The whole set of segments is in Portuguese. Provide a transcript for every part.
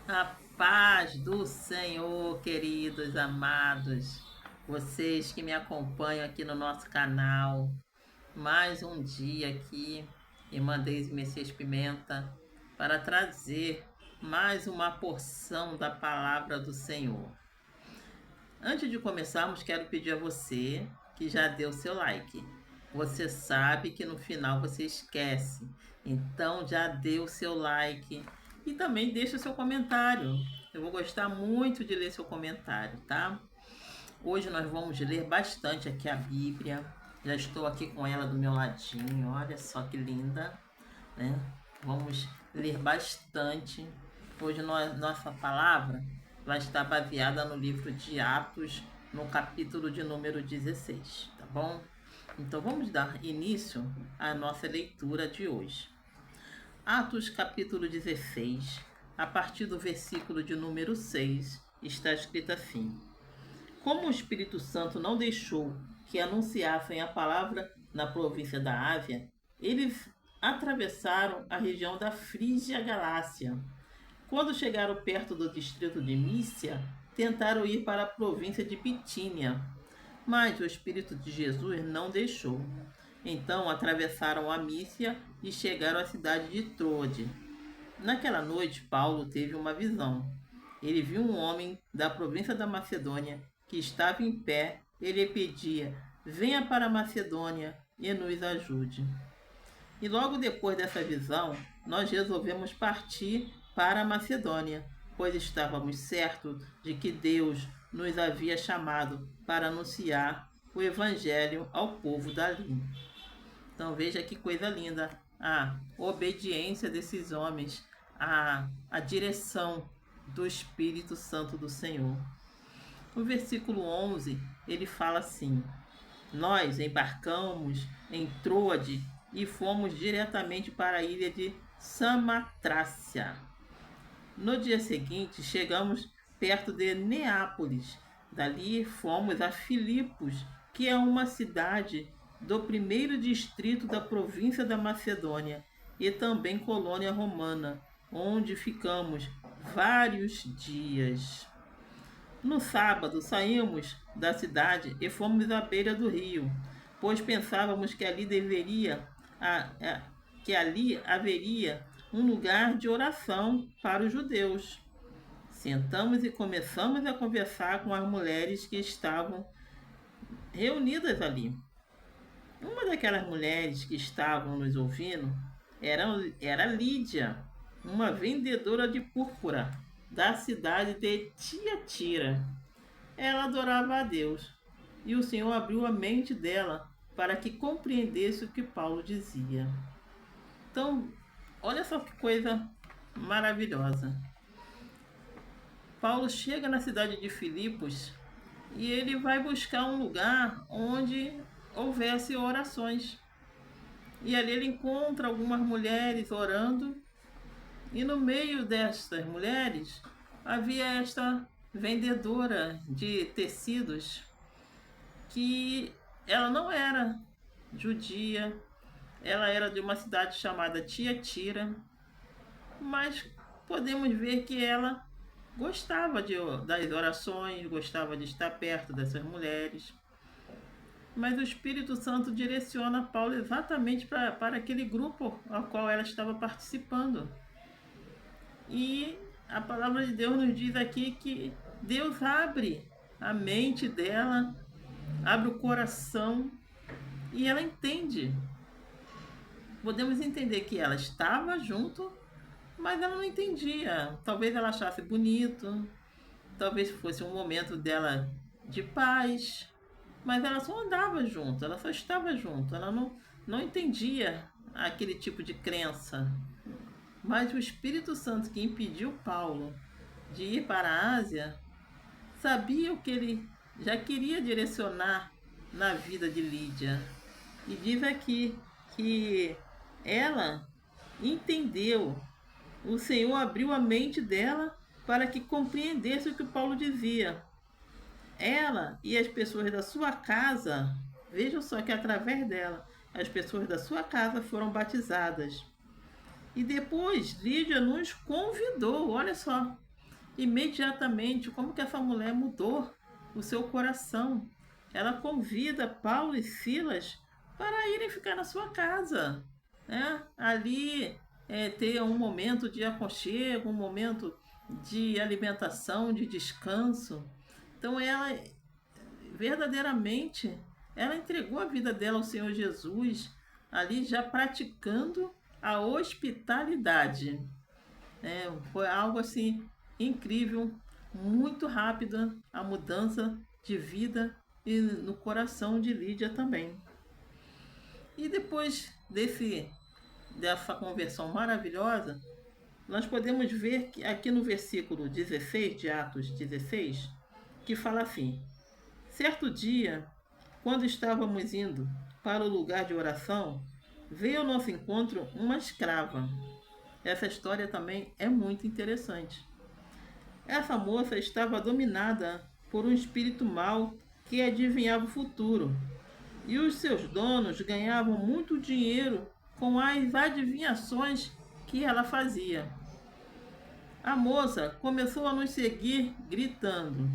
A paz do Senhor, queridos amados, vocês que me acompanham aqui no nosso canal, mais um dia aqui, Irmandez Messias Pimenta, para trazer mais uma porção da palavra do Senhor. Antes de começarmos, quero pedir a você que já deu seu like. Você sabe que no final você esquece, então já deu seu like e também deixa o seu comentário. Eu vou gostar muito de ler seu comentário, tá? Hoje nós vamos ler bastante aqui a Bíblia. Já estou aqui com ela do meu ladinho, olha só que linda, né? Vamos ler bastante. Hoje nossa palavra vai estar baseada no livro de Atos, no capítulo de número 16, tá bom? Então vamos dar início à nossa leitura de hoje. Atos capítulo 16, a partir do versículo de número 6, está escrito assim: Como o Espírito Santo não deixou que anunciassem a palavra na província da Ásia, eles atravessaram a região da Frígia Galácia. Quando chegaram perto do distrito de Mícia, tentaram ir para a província de Bitínia, mas o Espírito de Jesus não deixou. Então atravessaram a Mícia e chegaram à cidade de Troade. Naquela noite, Paulo teve uma visão. Ele viu um homem da província da Macedônia que estava em pé. Ele pedia: Venha para a Macedônia e nos ajude. E logo depois dessa visão, nós resolvemos partir para a Macedônia, pois estávamos certos de que Deus nos havia chamado para anunciar o Evangelho ao povo dali. Então veja que coisa linda a obediência desses homens à direção do Espírito Santo do Senhor. No versículo 11, ele fala assim: Nós embarcamos em Troade e fomos diretamente para a ilha de Samatrácia. No dia seguinte, chegamos perto de Neápolis. Dali fomos a Filipos, que é uma cidade do primeiro distrito da província da Macedônia e também colônia romana, onde ficamos vários dias. No sábado, saímos da cidade e fomos à beira do rio, pois pensávamos que que ali haveria um lugar de oração para os judeus. Sentamos e começamos a conversar com as mulheres que estavam reunidas ali. Uma daquelas mulheres que estavam nos ouvindo era Lídia, uma vendedora de púrpura da cidade de Tiatira. Ela adorava a Deus e o Senhor abriu a mente dela para que compreendesse o que Paulo dizia. Então, olha só que coisa maravilhosa. Paulo chega na cidade de Filipos e ele vai buscar um lugar onde houvesse orações. E ali ele encontra algumas mulheres orando, e no meio destas mulheres havia esta vendedora de tecidos que ela não era judia, ela era de uma cidade chamada Tiatira, mas podemos ver que ela gostava das orações, gostava de estar perto dessas mulheres. Mas o Espírito Santo direciona Paulo exatamente para aquele grupo ao qual ela estava participando. E a palavra de Deus nos diz aqui que Deus abre a mente dela, abre o coração e ela entende. Podemos entender que ela estava junto, mas ela não entendia. Talvez ela achasse bonito, talvez fosse um momento dela de paz, mas ela só andava junto, ela só estava junto, ela não entendia aquele tipo de crença. Mas o Espírito Santo que impediu Paulo de ir para a Ásia sabia o que ele já queria direcionar na vida de Lídia. E diz aqui que ela entendeu, o Senhor abriu a mente dela para que compreendesse o que Paulo dizia. Ela e as pessoas da sua casa, vejam só que através dela, as pessoas da sua casa foram batizadas. E depois Lídia nos convidou, olha só, imediatamente, como que essa mulher mudou o seu coração. Ela convida Paulo e Silas para irem ficar na sua casa, né? Ali ter um momento de aconchego, um momento de alimentação, de descanso. Então ela verdadeiramente ela entregou a vida dela ao Senhor Jesus, ali já praticando a hospitalidade. Foi algo assim incrível, muito rápida a mudança de vida e no coração de Lídia também. E depois dessa conversão maravilhosa, nós podemos ver que aqui no versículo 16 de Atos 16, que fala assim: certo dia, quando estávamos indo para o lugar de oração, veio ao nosso encontro uma escrava. Essa história também é muito interessante. Essa moça estava dominada por um espírito mau que adivinhava o futuro, e os seus donos ganhavam muito dinheiro com as adivinhações que ela fazia. A moça começou a nos seguir gritando: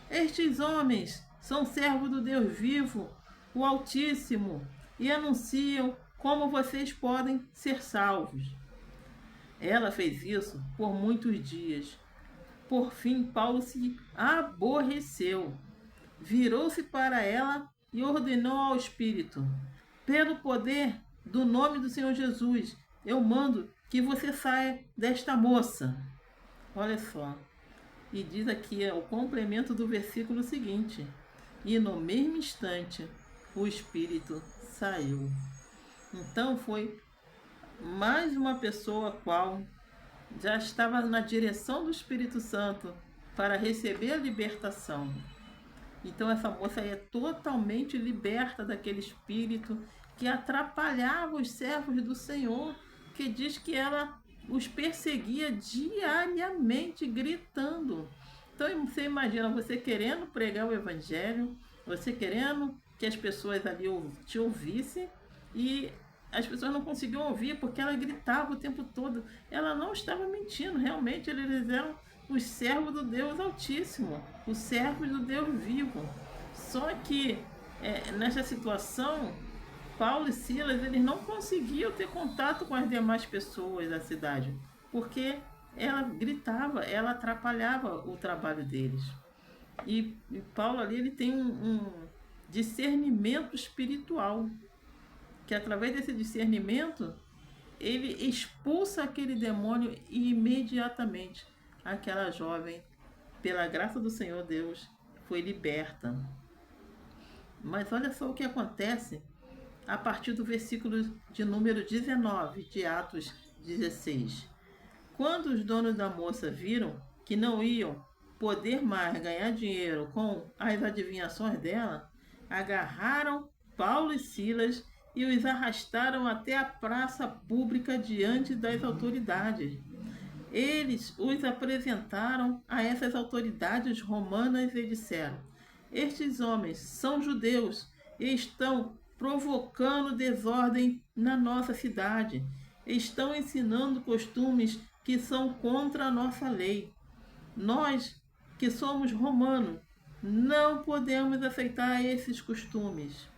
estes homens são servos do Deus vivo, o Altíssimo, e anunciam como vocês podem ser salvos. Ela fez isso por muitos dias. Por fim, Paulo se aborreceu. Virou-se para ela e ordenou ao espírito: pelo poder do nome do Senhor Jesus, eu mando que você saia desta moça. Olha só. E diz aqui o complemento do versículo seguinte: e no mesmo instante o espírito saiu. Então foi mais uma pessoa qual já estava na direção do Espírito Santo para receber a libertação. Então essa moça é totalmente liberta daquele espírito que atrapalhava os servos do Senhor, que diz que ela os perseguia diariamente, gritando. Então você imagina você querendo pregar o evangelho, você querendo que as pessoas ali te ouvissem, e as pessoas não conseguiam ouvir porque ela gritava o tempo todo. Ela não estava mentindo, realmente eles eram os servos do Deus Altíssimo, os servos do Deus vivo. Só que nessa situação, Paulo e Silas eles não conseguiam ter contato com as demais pessoas da cidade, porque ela gritava, ela atrapalhava o trabalho deles. E Paulo ali ele tem um discernimento espiritual, que através desse discernimento ele expulsa aquele demônio e imediatamente aquela jovem, pela graça do Senhor Deus, foi liberta. Mas olha só o que acontece a partir do versículo de número 19 de Atos 16. Quando os donos da moça viram que não iam poder mais ganhar dinheiro com as adivinhações dela, agarraram Paulo e Silas e os arrastaram até a praça pública diante das autoridades. Eles os apresentaram a essas autoridades romanas e disseram: estes homens são judeus e estão provocando desordem na nossa cidade. Estão ensinando costumes que são contra a nossa lei. Nós, que somos romanos, não podemos aceitar esses costumes.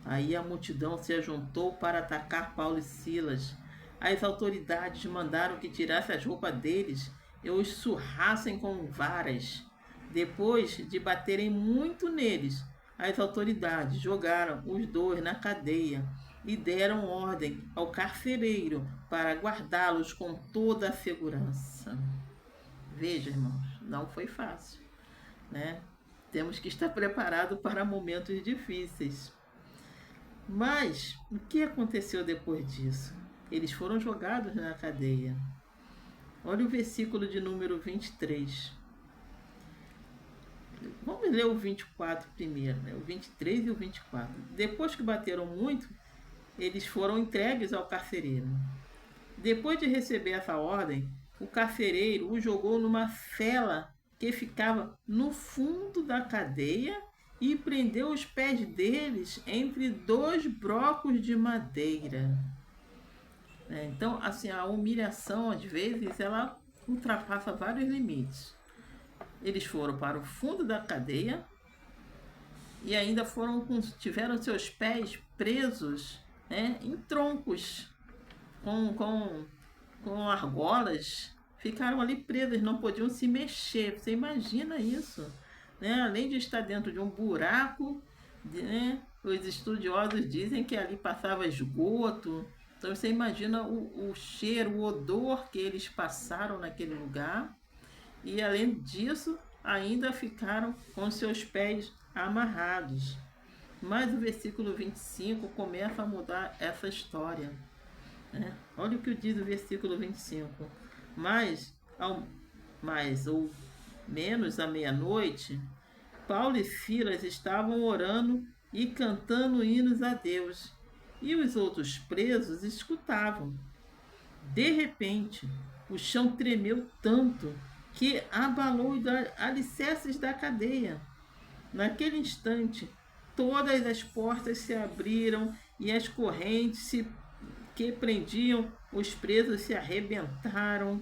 Aí a multidão se ajuntou para atacar Paulo e Silas. As autoridades mandaram que tirassem as roupas deles e os surrassem com varas. Depois de baterem muito neles, as autoridades jogaram os dois na cadeia e deram ordem ao carcereiro para guardá-los com toda a segurança. Veja, irmãos, não foi fácil, né? Temos que estar preparados para momentos difíceis. Mas o que aconteceu depois disso? Eles foram jogados na cadeia. Olha o versículo de número 23. Vamos ler o 24 primeiro, né? O 23 e o 24. Depois que bateram muito, eles foram entregues ao carcereiro. Depois de receber essa ordem, o carcereiro o jogou numa cela que ficava no fundo da cadeia e prendeu os pés deles entre dois brocos de madeira. né? Então, assim, a humilhação, às vezes, ela ultrapassa vários limites. Eles foram para o fundo da cadeia e ainda tiveram seus pés presos, né, em troncos, com argolas, ficaram ali presos, não podiam se mexer. Você imagina isso, né? Além de estar dentro de um buraco, né, os estudiosos dizem que ali passava esgoto. Então você imagina o cheiro, o odor que eles passaram naquele lugar. E além disso, ainda ficaram com seus pés amarrados. Mas o versículo 25 começa a mudar essa história, né? Olha o que diz o versículo 25. Mas, mais ou menos à meia-noite, Paulo e Silas estavam orando e cantando hinos a Deus, e os outros presos escutavam. De repente, o chão tremeu tanto que abalou os alicerces da cadeia. Naquele instante, todas as portas se abriram e as correntes que prendiam os presos se arrebentaram.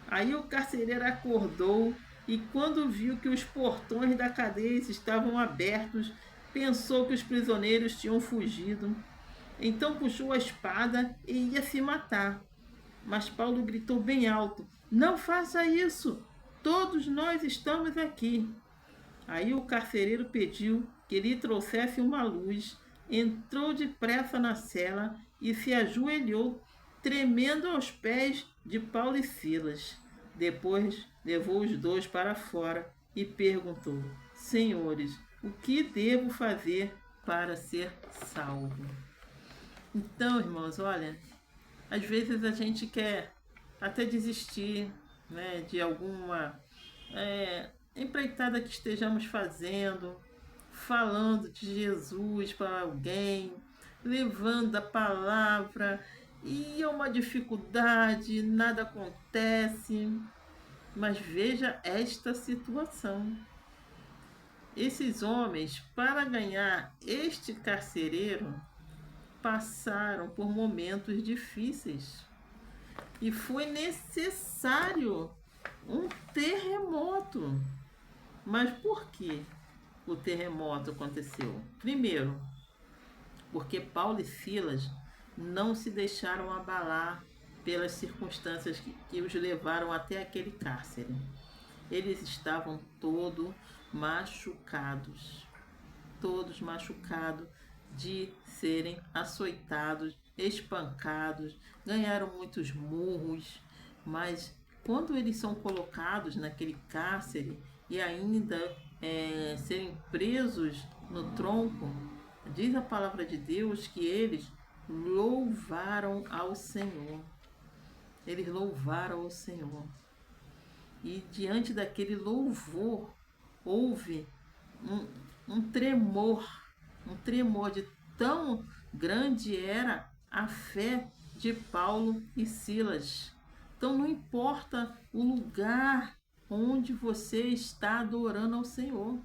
Aí o carcereiro acordou e, quando viu que os portões da cadeia estavam abertos, pensou que os prisioneiros tinham fugido. Então puxou a espada e ia se matar. Mas Paulo gritou bem alto: "Não faça isso! Todos nós estamos aqui." Aí o carcereiro pediu que lhe trouxesse uma luz, entrou depressa na cela e se ajoelhou, tremendo aos pés de Paulo e Silas. Depois levou os dois para fora e perguntou: "Senhores, o que devo fazer para ser salvo?" Então, irmãos, olha, às vezes a gente quer até desistir, né, de alguma empreitada que estejamos fazendo, falando de Jesus para alguém, levando a palavra, e é uma dificuldade, nada acontece. Mas veja esta situação. Esses homens, para ganhar este carcereiro, passaram por momentos difíceis. E foi necessário um terremoto. Mas por que o terremoto aconteceu? Primeiro, porque Paulo e Silas não se deixaram abalar pelas circunstâncias que os levaram até aquele cárcere. Eles estavam todos machucados de serem açoitados, espancados, ganharam muitos murros, mas quando eles são colocados naquele cárcere e ainda serem presos no tronco, diz a palavra de Deus que eles louvaram ao Senhor. Eles louvaram ao Senhor. E diante daquele louvor, houve um tremor de tão grande era a fé de Paulo e Silas. Então não importa o lugar onde você está adorando ao Senhor,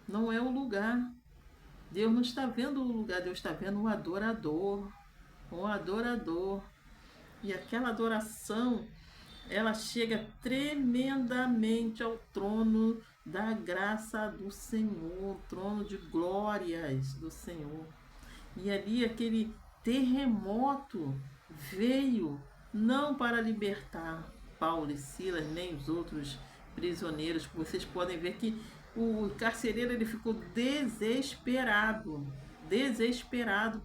não é o lugar. Deus não está vendo o lugar, Deus está vendo o adorador, o adorador. E aquela adoração, ela chega tremendamente ao trono da graça do Senhor, trono de glórias do Senhor. E ali aquele terremoto veio não para libertar Paulo e Silas, nem os outros prisioneiros. Vocês podem ver que o carcereiro ele ficou desesperado,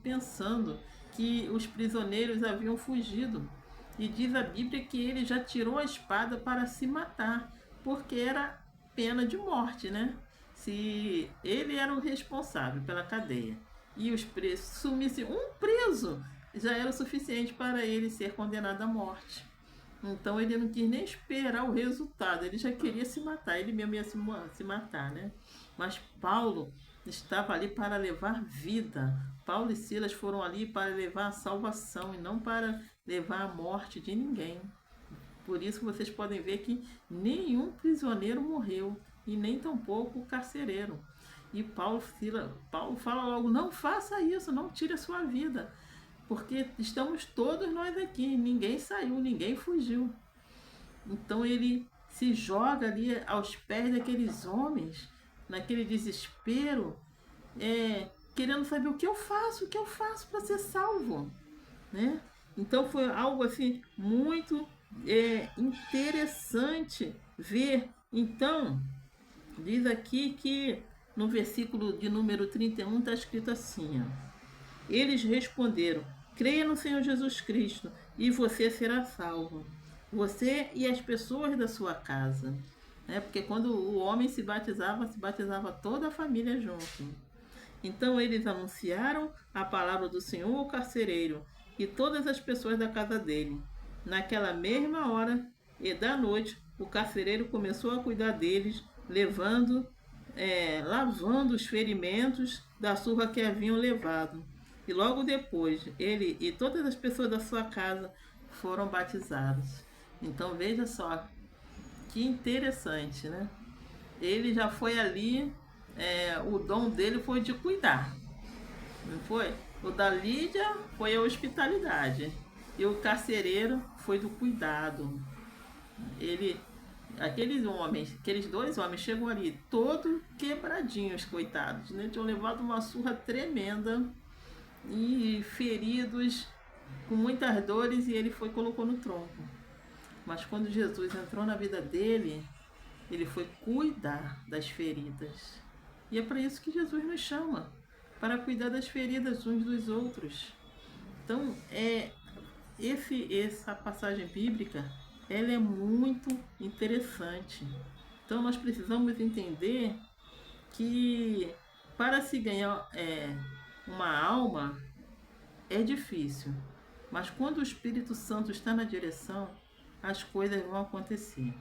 pensando que os prisioneiros haviam fugido. E diz a Bíblia que ele já tirou a espada para se matar, porque era pena de morte, né? Se ele era o responsável pela cadeia e os presos sumissem um preso, já era o suficiente para ele ser condenado à morte. Então ele não quis nem esperar o resultado, ele já queria se matar, ele mesmo ia se matar, né? Mas Paulo estava ali para levar vida. Paulo e Silas foram ali para levar a salvação e não para levar a morte de ninguém. Por isso vocês podem ver que nenhum prisioneiro morreu e nem tampouco o carcereiro. E Paulo fala logo: não faça isso, não tire a sua vida. porque estamos todos nós aqui, ninguém saiu, ninguém fugiu. Então ele se joga ali aos pés daqueles homens, naquele desespero, querendo saber o que eu faço para ser salvo, né? Então foi algo assim muito interessante ver. Então, diz aqui que no versículo de número 31 está escrito assim, ó, eles responderam: creia no Senhor Jesus Cristo e você será salvo, você e as pessoas da sua casa. Porque quando o homem se batizava toda a família junto. Então eles anunciaram a palavra do Senhor ao carcereiro e todas as pessoas da casa dele. Naquela mesma hora e da noite, o carcereiro começou a cuidar deles, lavando os ferimentos da surra que haviam levado. E logo depois, ele e todas as pessoas da sua casa foram batizados. Então veja só, que interessante, né? Ele já foi ali, o dom dele foi de cuidar, não foi? O da Lídia foi a hospitalidade e o carcereiro foi do cuidado. Ele, aqueles dois homens chegam ali todos quebradinhos, coitados, né? Tinham levado uma surra tremenda e feridos com muitas dores, e ele foi e colocou no tronco. Mas quando Jesus entrou na vida dele, ele foi cuidar das feridas. E é para isso que Jesus nos chama, para cuidar das feridas uns dos outros. Então, essa passagem bíblica, ela é muito interessante. Então, nós precisamos entender que para se ganhar uma alma é difícil, mas quando o Espírito Santo está na direção, as coisas vão acontecer.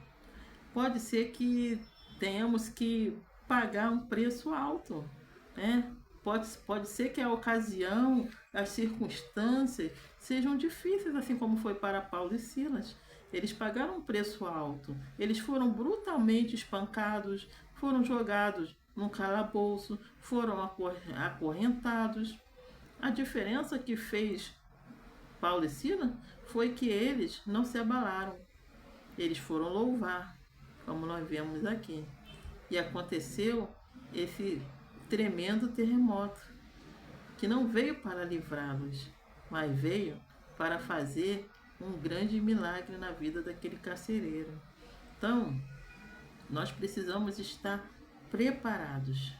Pode ser que tenhamos que pagar um preço alto, né? Pode ser que a ocasião, as circunstâncias sejam difíceis, assim como foi para Paulo e Silas. Eles pagaram um preço alto. Eles foram brutalmente espancados, foram jogados num calabouço, foram acorrentados. A diferença que fez Paulo e Silas foi que eles não se abalaram. Eles foram louvar, como nós vemos aqui. E aconteceu esse tremendo terremoto, que não veio para livrá-los, mas veio para fazer um grande milagre na vida daquele carcereiro. Então, nós precisamos estar preparados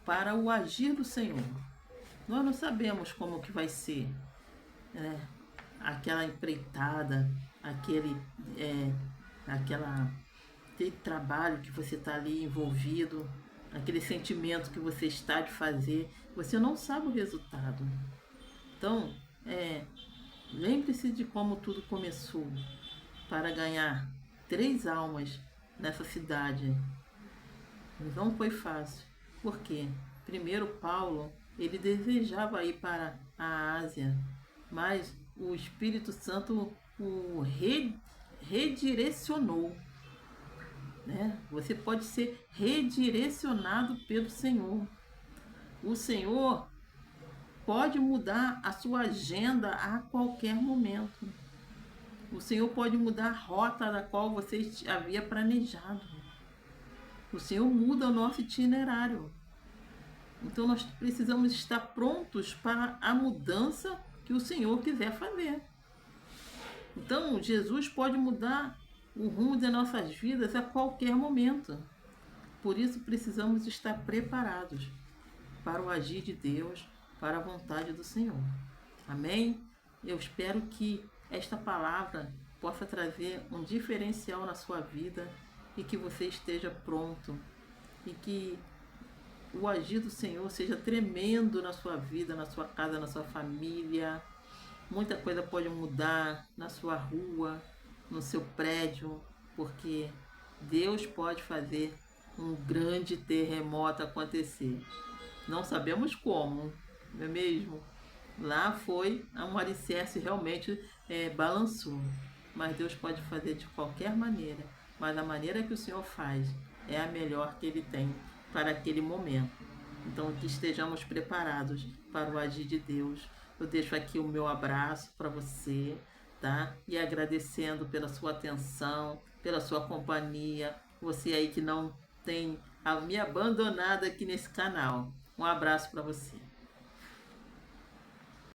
para o agir do Senhor. Nós não sabemos como que vai ser, né? Aquela empreitada, aquele trabalho que você está ali envolvido, aquele sentimento que você está de fazer, você não sabe o resultado. Então, lembre-se de como tudo começou para ganhar 3 almas nessa cidade. Não foi fácil. Por quê? Primeiro, Paulo, ele desejava ir para a Ásia, mas o Espírito Santo o redirecionou. Né? Você pode ser redirecionado pelo Senhor. O Senhor pode mudar a sua agenda a qualquer momento. O Senhor pode mudar a rota da qual você havia planejado. O Senhor muda o nosso itinerário. Então nós precisamos estar prontos para a mudança que o Senhor quiser fazer. Então Jesus pode mudar o rumo das nossas vidas a qualquer momento. Por isso precisamos estar preparados para o agir de Deus, para a vontade do Senhor. Amém? Eu espero que esta palavra possa trazer um diferencial na sua vida e que você esteja pronto e que o agir do Senhor seja tremendo na sua vida, na sua casa, na sua família. Muita coisa pode mudar na sua rua, no seu prédio, porque Deus pode fazer um grande terremoto acontecer. Não sabemos como, não é mesmo? Lá foi um alicerce, realmente balançou. Mas Deus pode fazer de qualquer maneira. Mas a maneira que o Senhor faz é a melhor que Ele tem para aquele momento. Então, que estejamos preparados para o agir de Deus. Eu deixo aqui o meu abraço para você, tá? E agradecendo pela sua atenção, pela sua companhia. Você aí que não tem me abandonado aqui nesse canal. Um abraço para você.